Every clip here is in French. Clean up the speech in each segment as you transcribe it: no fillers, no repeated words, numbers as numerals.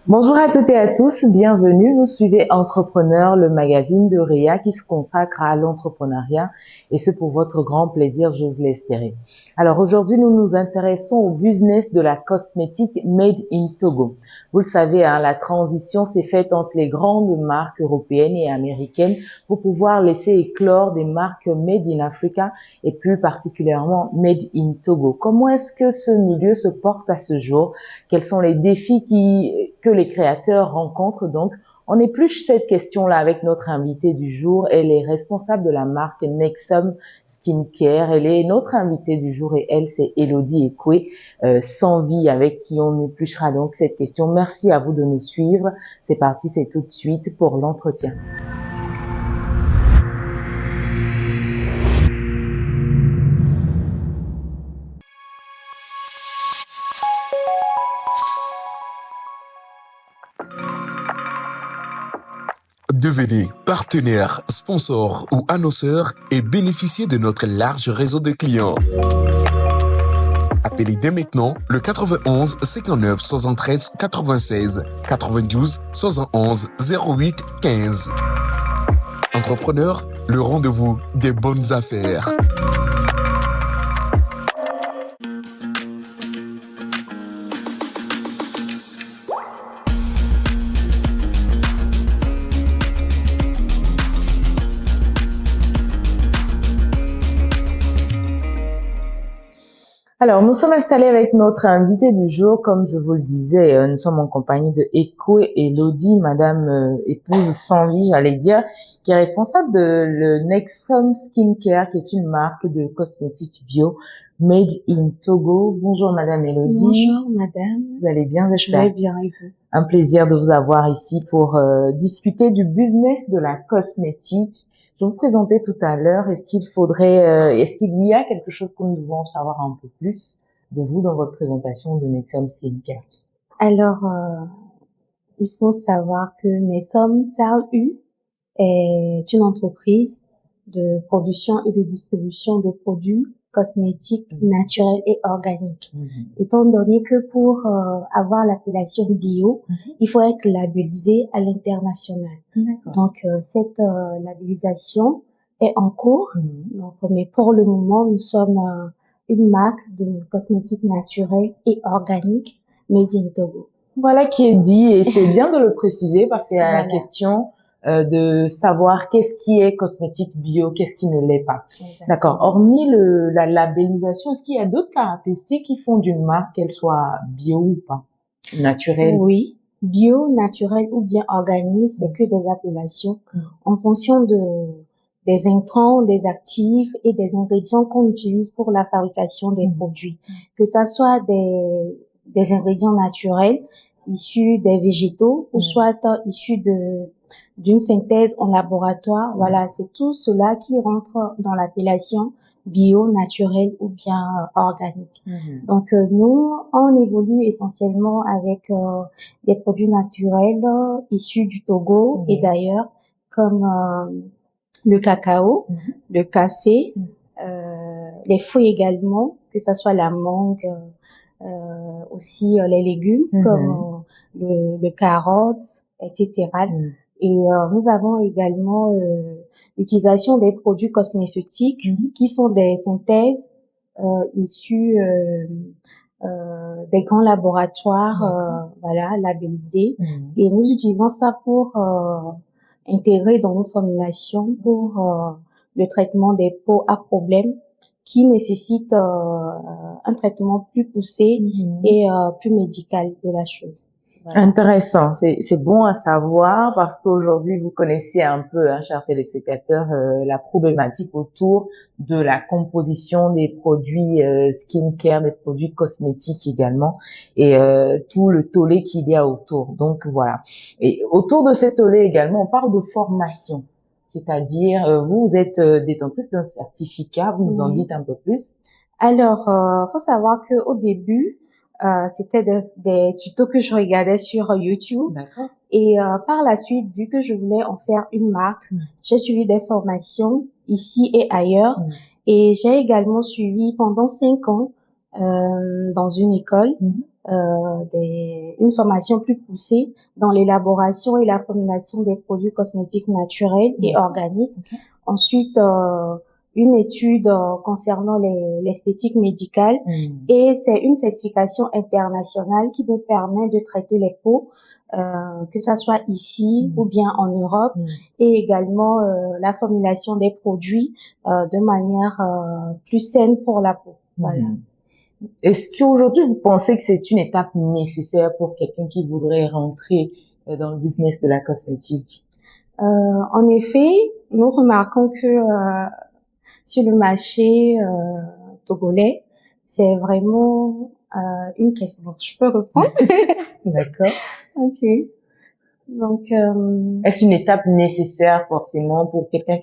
Bonjour à toutes et à tous, bienvenue. Vous suivez Entrepreneur, le magazine de RIA qui se consacre à l'entrepreneuriat et ce pour votre grand plaisir, j'ose l'espérer. Alors aujourd'hui, nous nous intéressons au business de la cosmétique Made in Togo. Vous le savez, la transition s'est faite entre les grandes marques européennes et américaines pour pouvoir laisser éclore des marques Made in Africa et plus particulièrement Made in Togo. Comment est-ce que ce milieu se porte à ce jour? Quels sont les défis que les créateurs rencontrent? Donc, on épluche cette question-là avec notre invitée du jour. Elle est responsable de la marque Nexum Skincare. Elle est notre invitée du jour et elle, c'est Elodie Ekwe, sans vie, avec qui on épluchera donc cette question. Merci à vous de nous suivre. C'est parti, c'est tout de suite pour l'entretien. Devenez partenaire, sponsor ou annonceur et bénéficiez de notre large réseau de clients. Appelez dès maintenant le 91 59 73 96 92 71 08 15. Entrepreneur, le rendez-vous des bonnes affaires. Alors, nous sommes installés avec notre invité du jour. Comme je vous le disais, nous sommes en compagnie de Ekwe Elodie, madame épouse sans vie, j'allais dire, qui est responsable de le Nexum Skincare, qui est une marque de cosmétiques bio made in Togo. Bonjour madame Elodie. Bonjour madame. Vous allez bien, Je vais bien et vous? Un plaisir de vous avoir ici pour discuter du business de la cosmétique. Je vous présentais tout à l'heure, est-ce qu'il y a quelque chose que nous devons savoir un peu plus de vous dans votre présentation de Nexum Skincare? Alors, il faut savoir que Nexum SAU est une entreprise de production et de distribution de produits cosmétiques naturels et organiques. Étant donné que pour avoir l'appellation bio, il faut être labellisé à l'international. Donc, cette labellisation est en cours. Donc, mais pour le moment, nous sommes une marque de cosmétiques naturels et organiques made in Togo. Voilà qui est dit, et c'est bien de le préciser parce qu'il y a la question de savoir qu'est-ce qui est cosmétique bio, qu'est-ce qui ne l'est pas. Exactement. D'accord. Hormis la labellisation, est-ce qu'il y a d'autres caractéristiques qui font d'une marque qu'elle soit bio ou pas, naturelle? Oui, bio, naturel ou bien organique, c'est que des appellations en fonction des intrants, des actifs et des ingrédients qu'on utilise pour la fabrication des produits. Que ça soit des ingrédients naturels issus des végétaux ou soit issus d'une synthèse en laboratoire. Voilà, c'est tout cela qui rentre dans l'appellation bio, naturel ou bien organique. Donc nous, on évolue essentiellement avec des produits naturels issus du Togo et d'ailleurs comme le cacao, le café, les fruits également, que ça soit la mangue, aussi les légumes comme le carotte, etc. Et nous avons également l'utilisation des produits cosmétiques qui sont des synthèses issues des grands laboratoires, voilà, labellisés. Et nous utilisons ça pour intégrer dans nos formulations pour le traitement des peaux à problème qui nécessitent un traitement plus poussé et plus médical de la chose. Voilà. Intéressant, c'est bon à savoir parce qu'aujourd'hui vous connaissez un peu, chers téléspectateurs, la problématique autour de la composition des produits skincare, des produits cosmétiques également, et tout le tollé qu'il y a autour. Donc voilà. Et autour de ce tollé également, on parle de formation, c'est-à-dire vous êtes détentrice d'un certificat. Vous nous en dites un peu plus? Alors, faut savoir que au début c'était des tutos que je regardais sur YouTube. D'accord. Et par la suite, vu que je voulais en faire une marque, j'ai suivi des formations ici et ailleurs. Et j'ai également suivi pendant 5 ans dans une école une formation plus poussée dans l'élaboration et la formulation des produits cosmétiques naturels et organiques. Okay. Ensuite, une étude concernant l'esthétique médicale et c'est une certification internationale qui nous permet de traiter les peaux, que ça soit ici ou bien en Europe, et également la formulation des produits de manière plus saine pour la peau. Voilà. Est-ce qu'aujourd'hui vous pensez que c'est une étape nécessaire pour quelqu'un qui voudrait rentrer dans le business de la cosmétique? En effet, nous remarquons que sur le marché togolais, c'est vraiment une question. Donc, je peux reprendre? D'accord. Ok. Donc, est-ce une étape nécessaire forcément pour quelqu'un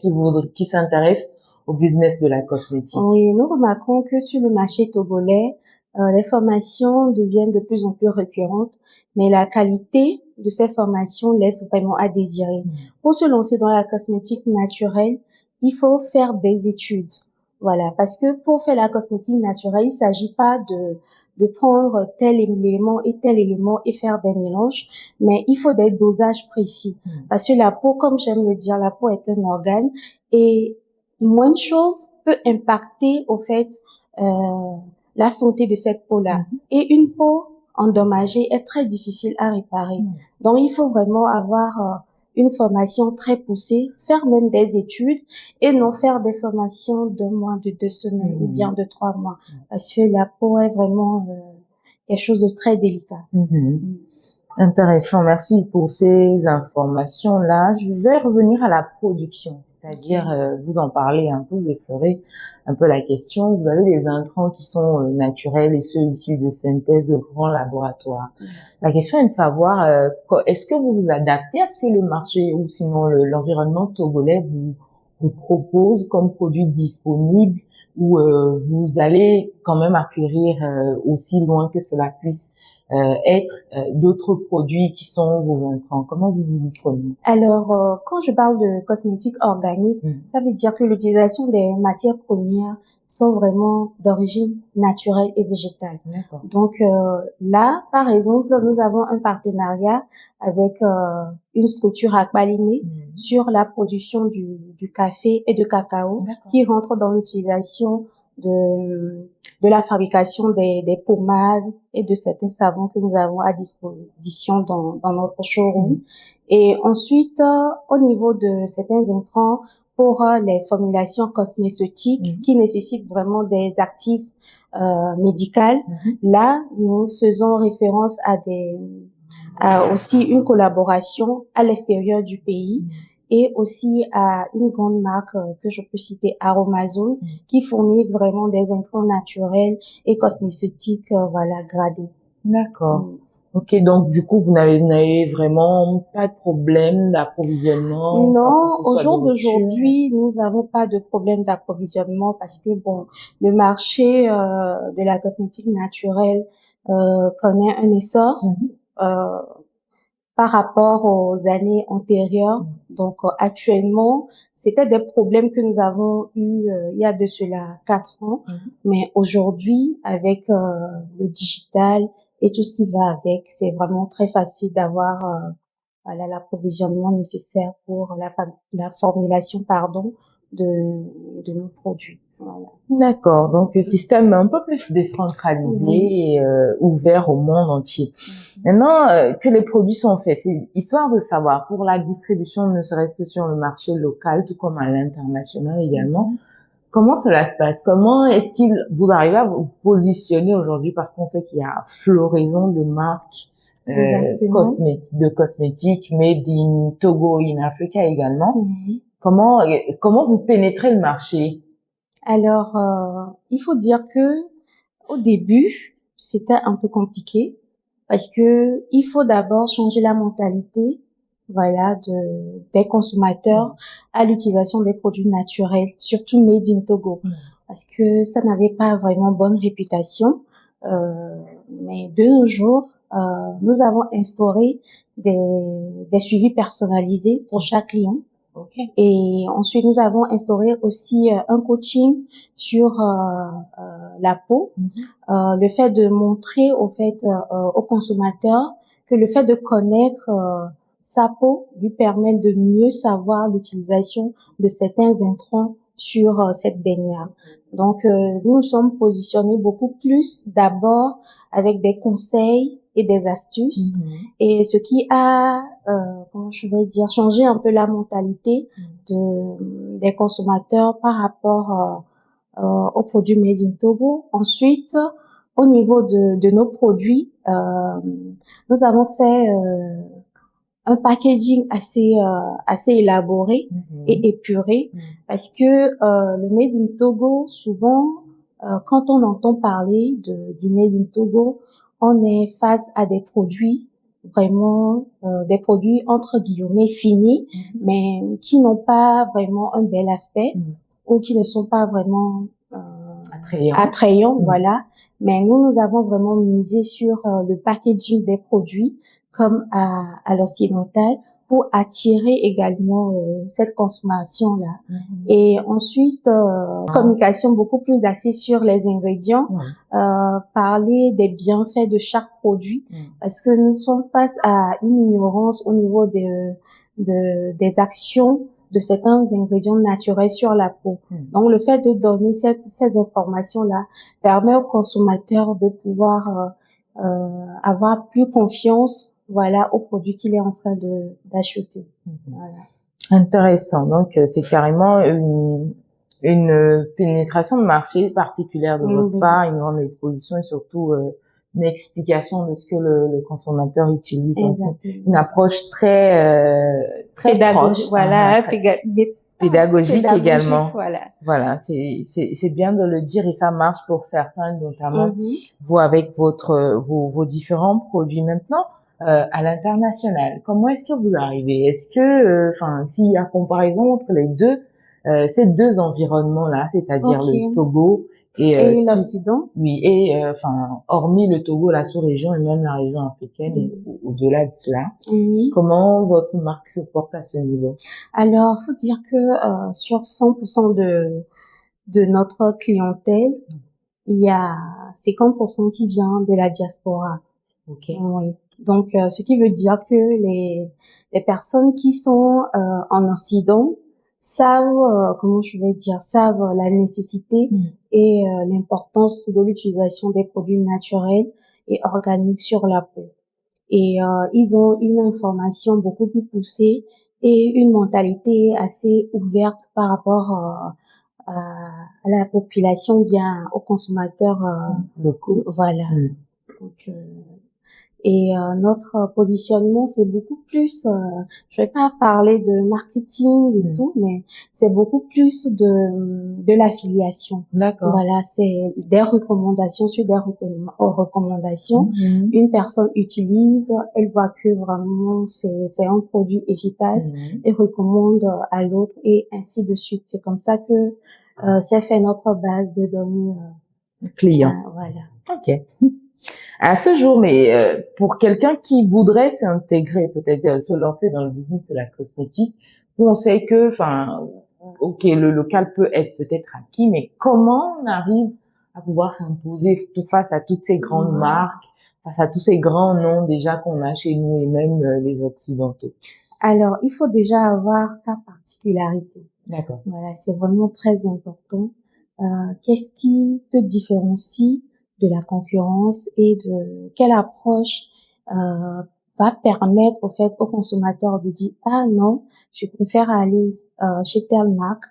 qui s'intéresse au business de la cosmétique? Oui, nous remarquons que sur le marché togolais, les formations deviennent de plus en plus récurrentes, mais la qualité de ces formations laisse vraiment à désirer. Pour se lancer dans la cosmétique naturelle, il faut faire des études. Voilà, parce que pour faire la cosmétique naturelle, il s'agit pas de prendre tel élément et faire des mélanges, mais il faut des dosages précis. Parce que la peau, comme j'aime le dire, la peau est un organe et moins de choses peut impacter au fait la santé de cette peau-là. Et une peau endommagée est très difficile à réparer. Donc il faut vraiment avoir une formation très poussée, faire même des études et non faire des formations de moins de 2 semaines ou bien de 3 mois, parce que la peau est vraiment quelque chose de très délicat. Intéressant, merci pour ces informations-là. Je vais revenir à la production, c'est-à-dire, vous en parlez un peu, vous effleurez un peu la question. Vous avez des intrants qui sont naturels et ceux issus de synthèse de grands laboratoires. La question est de savoir, est-ce que vous vous adaptez à ce que le marché ou sinon l'environnement togolais vous propose comme produit disponible ou vous allez quand même acquérir aussi loin que cela puisse être d'autres produits qui sont vos intrants? Comment vous vous y prenez? Alors, quand je parle de cosmétiques organiques, ça veut dire que l'utilisation des matières premières sont vraiment d'origine naturelle et végétale. Donc là, par exemple, nous avons un partenariat avec une structure aqualimée sur la production du café et de cacao qui rentre dans l'utilisation de la fabrication des pommades et de certains savons que nous avons à disposition dans notre showroom. Et ensuite, au niveau de certains intrants, pour les formulations cosmétiques qui nécessitent vraiment des actifs médicaux, là, nous faisons référence à aussi une collaboration à l'extérieur du pays et aussi à une grande marque que je peux citer, Aromazone, qui fournit vraiment des intrants naturels et cosmétiques, voilà, gradés. D'accord. Ok, donc du coup, vous n'avez vraiment pas de problème d'approvisionnement? Non, au jour d'aujourd'hui, nous n'avons pas de problème d'approvisionnement parce que bon, le marché de la cosmétique naturelle connaît un essor par rapport aux années antérieures. Donc actuellement, c'était des problèmes que nous avons eu il y a de cela 4 ans, mais aujourd'hui, avec le digital et tout ce qui va avec, c'est vraiment très facile d'avoir voilà, l'approvisionnement nécessaire pour la formulation, de nos produits. Voilà. D'accord. Donc, un système un peu plus décentralisé et ouvert au monde entier. Maintenant que les produits sont faits, c'est histoire de savoir pour la distribution, ne serait-ce que sur le marché local, tout comme à l'international également, comment cela se passe? Comment est-ce vous arrivez à vous positionner aujourd'hui? Parce qu'on sait qu'il y a floraison de marques de cosmétiques made in Togo, in Africa également. Comment vous pénétrez le marché? Alors, il faut dire que au début, c'était un peu compliqué parce que il faut d'abord changer la mentalité, voilà, des consommateurs à l'utilisation des produits naturels, surtout made in Togo, parce que ça n'avait pas vraiment bonne réputation. Mais de nos jours, nous avons instauré des suivis personnalisés pour chaque client. Ok. Et ensuite, nous avons instauré aussi un coaching sur la peau. Le fait de montrer au consommateur que le fait de connaître sa peau lui permet de mieux savoir l'utilisation de certains intrants sur cette dernière. Donc, nous nous sommes positionnés beaucoup plus d'abord avec des conseils et des astuces, et ce qui a, comment je vais dire, changé un peu la mentalité des consommateurs par rapport aux produits Made in Togo. Ensuite, au niveau de nos produits, nous avons fait un packaging assez élaboré et épuré, parce que le Made in Togo, souvent, quand on entend parler du Made in Togo, on est face à des produits vraiment des produits entre guillemets finis, mais qui n'ont pas vraiment un bel aspect ou qui ne sont pas vraiment attrayants, voilà. Mais nous avons vraiment misé sur le packaging des produits comme à l'occidental pour attirer également cette consommation-là. Et ensuite, communication beaucoup plus axée sur les ingrédients, parler des bienfaits de chaque produit, parce que nous sommes face à une ignorance au niveau des actions de certains ingrédients naturels sur la peau. Donc, le fait de donner ces informations-là permet aux consommateurs de pouvoir avoir plus confiance, voilà, aux produits qu'il est en train d'acheter. Voilà. Intéressant. Donc, c'est carrément une pénétration de marché particulière de votre part, une grande exposition et surtout une explication de ce que le consommateur utilise. Donc, une approche très pédagogique, proche, voilà, pédagogique également. Voilà, c'est bien de le dire et ça marche pour certains, notamment vous avec vos différents produits. Maintenant, à l'international, comment est-ce que vous arrivez? Est-ce que, s'il y a comparaison entre les deux, ces deux environnements-là, c'est-à-dire le Togo et l'Occident. Oui, et hormis le Togo, la sous-région et même la région africaine et au-delà de cela, comment votre marque se porte à ce niveau? Alors, faut dire que sur 100% de notre clientèle, il y a 50% qui vient de la diaspora. Oui. Donc, ce qui veut dire que les personnes qui sont en Occident savent, savent la nécessité et l'importance de l'utilisation des produits naturels et organiques sur la peau. Et ils ont une information beaucoup plus poussée et une mentalité assez ouverte par rapport à la population, bien aux consommateurs locaux. Voilà. Donc, et notre positionnement, c'est beaucoup plus, je vais pas parler de marketing et tout, mais c'est beaucoup plus de l'affiliation. D'accord. Voilà, c'est des recommandations sur des recommandations. Une personne utilise, elle voit que vraiment c'est un produit efficace et recommande à l'autre et ainsi de suite. C'est comme ça que c'est fait notre base de données clients. Voilà. Ok. À ce jour, mais pour quelqu'un qui voudrait s'intégrer, peut-être se lancer dans le business de la cosmétique, où on sait que, ok, le local peut être peut-être acquis, mais comment on arrive à pouvoir s'imposer face à toutes ces grandes marques, face à tous ces grands noms déjà qu'on a chez nous et même les occidentaux? Alors, il faut déjà avoir sa particularité. D'accord. Voilà, c'est vraiment très important. Qu'est-ce qui te différencie de la concurrence et de quelle approche va permettre au fait au consommateur de dire ah non, je préfère aller chez telle marque.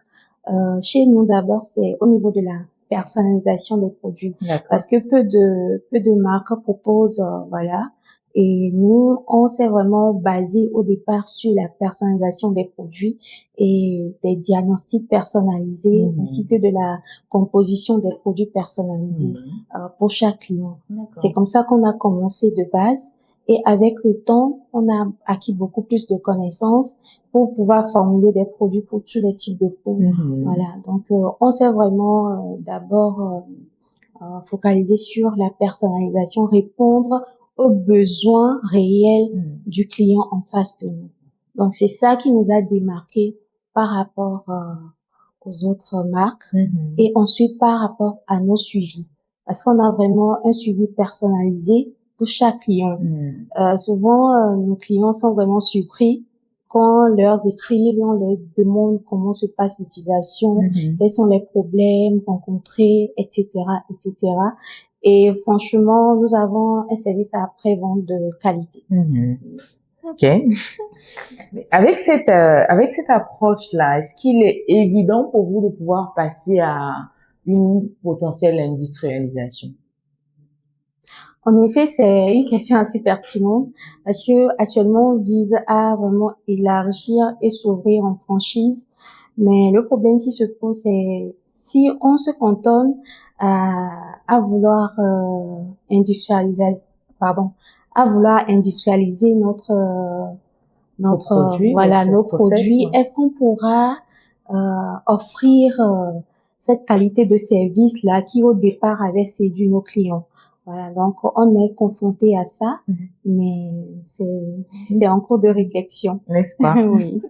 Chez nous d'abord, c'est au niveau de la personnalisation des produits, parce que peu de marques proposent voilà. Et nous, on s'est vraiment basé au départ sur la personnalisation des produits et des diagnostics personnalisés, ainsi que de la composition des produits personnalisés pour chaque client. C'est comme ça qu'on a commencé de base. Et avec le temps, on a acquis beaucoup plus de connaissances pour pouvoir formuler des produits pour tous les types de peau. Voilà. Donc, on s'est vraiment d'abord focalisé sur la personnalisation, répondre aux besoins réels du client en face de nous. Donc, c'est ça qui nous a démarqué par rapport aux autres marques et ensuite par rapport à nos suivis. Parce qu'on a vraiment un suivi personnalisé pour chaque client. Souvent, nos clients sont vraiment surpris quand leur écrivent, on leur demande comment se passe l'utilisation, quels sont les problèmes rencontrés, etc., etc. Et franchement, nous avons un service après-vente de qualité. Ok. Avec cette approche-là, est-ce qu'il est évident pour vous de pouvoir passer à une potentielle industrialisation? En effet, c'est une question assez pertinente parce que actuellement, on vise à vraiment élargir et s'ouvrir en franchise. Mais le problème qui se pose, c'est si on se cantonne à vouloir industrialiser notre produit, voilà votre nos process, produits, ouais. est-ce qu'on pourra offrir cette qualité de service là qui au départ avait séduit nos clients? Voilà, donc on est confronté à ça, mais c'est en cours de réflexion, n'est-ce pas? oui.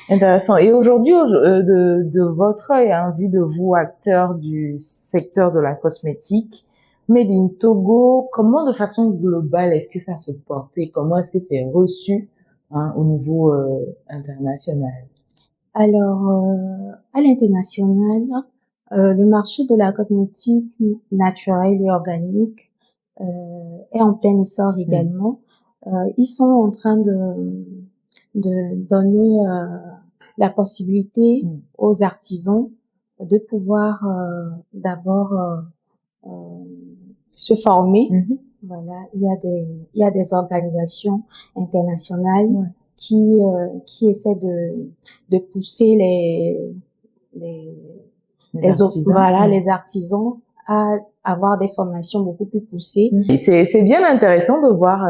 Intéressant. Et aujourd'hui, de votre œil, hein, vu de vous, acteur du secteur de la cosmétique, Made in Togo, comment de façon globale est-ce que ça se porte et comment est-ce que c'est reçu, hein, au niveau international? Alors, à l'international, le marché de la cosmétique naturelle et organique est en plein essor également. Ils sont en train de donner la possibilité aux artisans de pouvoir d'abord se former. Voilà, il y a des organisations internationales qui essaient de pousser les artisans, voilà, les artisans à avoir des formations beaucoup plus poussées. Et c'est bien intéressant de voir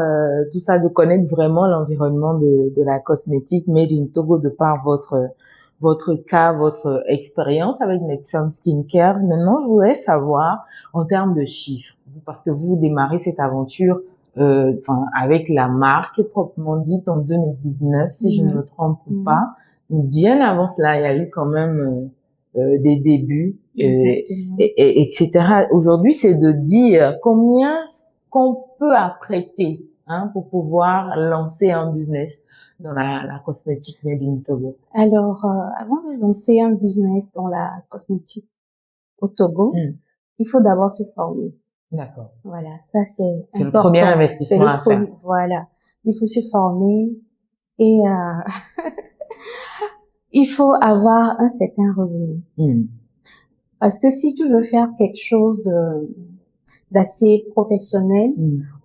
tout ça, de connaître vraiment l'environnement de la cosmétique Made in Togo de par votre cas, votre expérience avec Nexum Skincare. Maintenant, je voudrais savoir en termes de chiffres, parce que vous démarrez cette aventure avec la marque proprement dite en 2019, si je ne me trompe pas. Bien avant cela, il y a eu quand même des débuts, etc. Aujourd'hui, c'est de dire combien qu'on peut apprêter, hein, pour pouvoir lancer un business dans la cosmétique Made in Togo. Alors, avant de lancer un business dans la cosmétique au Togo, il faut d'abord se former. D'accord. Voilà, ça c'est le premier investissement à faire. Voilà, il faut se former et il faut avoir un certain revenu. Parce que si tu veux faire quelque chose d'assez professionnel,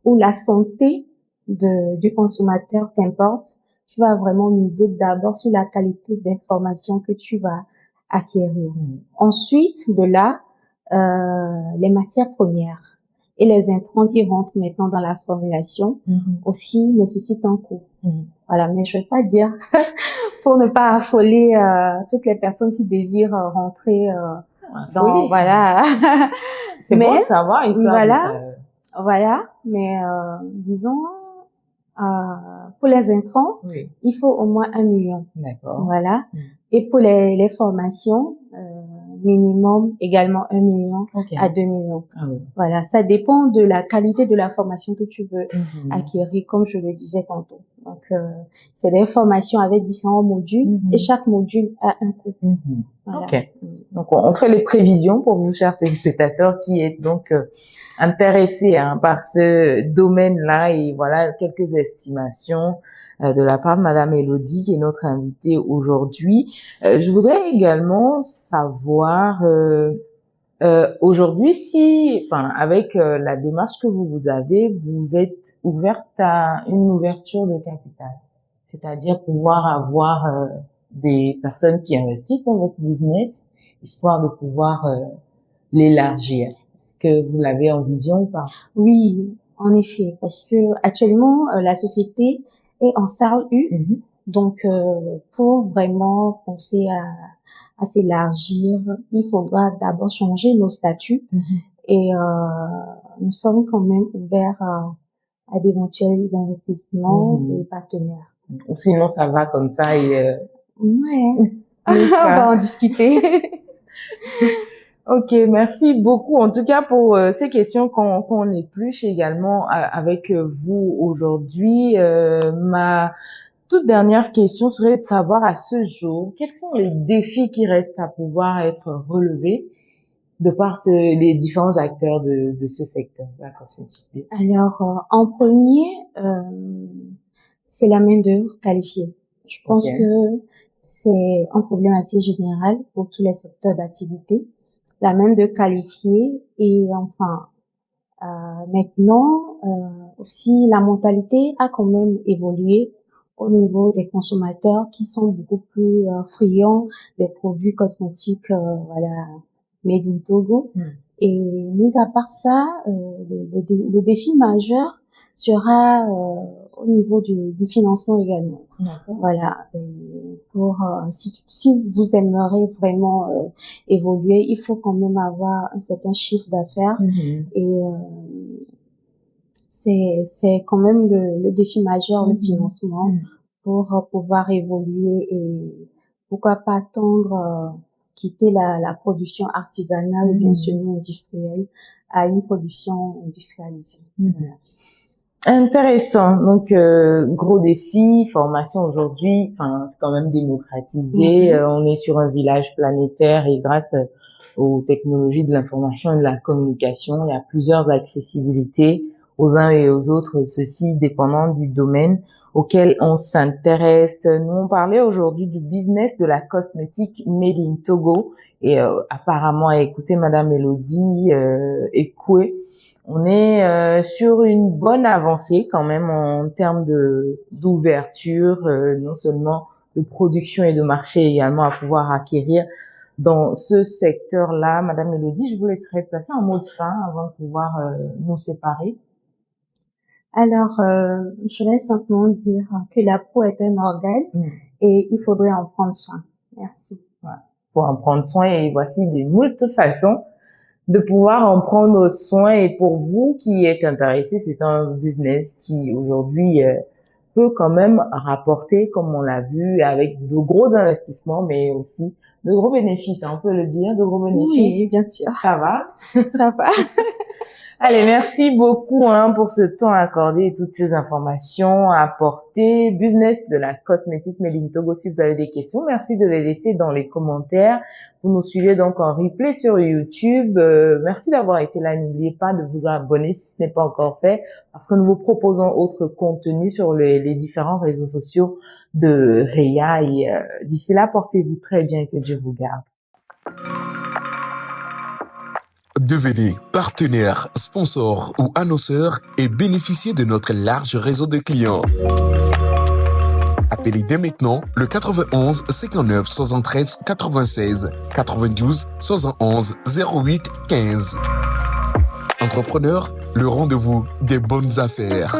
où la santé du consommateur t'importe, tu vas vraiment miser d'abord sur la qualité d'information que tu vas acquérir. Ensuite, de là, les matières premières et les intrants qui rentrent maintenant dans la formulation aussi nécessitent un coût. Voilà, mais je vais pas dire pour ne pas affoler toutes les personnes qui désirent rentrer dans voilà. C'est bon de savoir, Voilà, mais disons pour les intrants, il faut au moins 1 million. D'accord. Voilà. Et pour les formations, minimum également 1 million à 2 millions. Voilà, ça dépend de la qualité de la formation que tu veux acquérir, comme je le disais tantôt. Donc, c'est des formations avec différents modules et chaque module a un coût. Voilà. Ok. Donc, on fait les prévisions pour vous, chers téléspectateurs, qui êtes donc intéressés, hein, par ce domaine-là, et voilà quelques estimations de la part de Madame Elodie, qui est notre invitée aujourd'hui. Je voudrais également savoir aujourd'hui avec la démarche que vous avez, vous êtes ouverte à une ouverture de capital, c'est-à-dire pouvoir avoir des personnes qui investissent dans votre business, histoire de pouvoir l'élargir. Est-ce que vous l'avez en vision ou pas? Oui, en effet, parce que actuellement la société est en SARL-U, donc pour vraiment penser à s'élargir, il faudra d'abord changer nos statuts et nous sommes quand même ouverts à d'éventuels investissements et partenaires. Sinon, ça va comme ça et Ouais. On va en discuter. Ok, merci beaucoup en tout cas pour ces questions qu'on épluche également avec vous aujourd'hui. Ma toute dernière question serait de savoir à ce jour, quels sont les défis qui restent à pouvoir être relevés de par les différents acteurs de ce secteur de la cosmétique. Alors, en premier, c'est la main-d'œuvre qualifiée. Je pense que c'est un problème assez général pour tous les secteurs d'activité. La main-d'œuvre qualifiée et enfin, maintenant, aussi la mentalité a quand même évolué au niveau des consommateurs qui sont beaucoup plus friands des produits cosmétiques, voilà, made in Togo. Et mis à part ça, le défi majeur sera au niveau du financement également. Voilà. Pour si vous aimeriez vraiment évoluer, il faut quand même avoir un certain chiffre d'affaires et c'est quand même le défi majeur, le financement pour pouvoir évoluer et pourquoi pas attendre quitter la production artisanale ou bien semi-industrielle à une production industrialisée. Intéressant. Donc, gros défi, formation aujourd'hui, enfin, c'est quand même démocratisé. On est sur un village planétaire et grâce aux technologies de l'information et de la communication, il y a plusieurs accessibilités aux uns et aux autres, ceci dépendant du domaine auquel on s'intéresse. Nous, on parlait aujourd'hui du business de la cosmétique made in Togo et apparemment, écoutez, Madame Elodie Ekoué, on est sur une bonne avancée quand même en termes d'ouverture, non seulement de production et de marché également à pouvoir acquérir dans ce secteur-là. Madame Elodie, je vous laisserai placer un mot de fin avant de pouvoir nous séparer. Alors, je vais simplement dire que la peau est un organe et il faudrait en prendre soin. Merci. Voilà. Pour en prendre soin, et voici des moult façons de pouvoir en prendre soin. Et pour vous qui êtes intéressé, c'est un business qui aujourd'hui peut quand même rapporter, comme on l'a vu, avec de gros investissements, mais aussi de gros bénéfices. On peut le dire, de gros bénéfices. Oui, bien sûr. Ça va? Ça va. Allez, merci beaucoup pour ce temps accordé et toutes ces informations apportées. Business de la cosmétique made in Togo. Si vous avez des questions, merci de les laisser dans les commentaires. Vous nous suivez donc en replay sur YouTube. Merci d'avoir été là. N'oubliez pas de vous abonner si ce n'est pas encore fait, parce que nous vous proposons autre contenu sur les différents réseaux sociaux de Réa. Et d'ici là, portez-vous très bien et que Dieu vous garde. Devenez partenaire, sponsor ou annonceur et bénéficiez de notre large réseau de clients. Appelez dès maintenant le 91 59 73 96 92 71 08 15. Entrepreneur, le rendez-vous des bonnes affaires.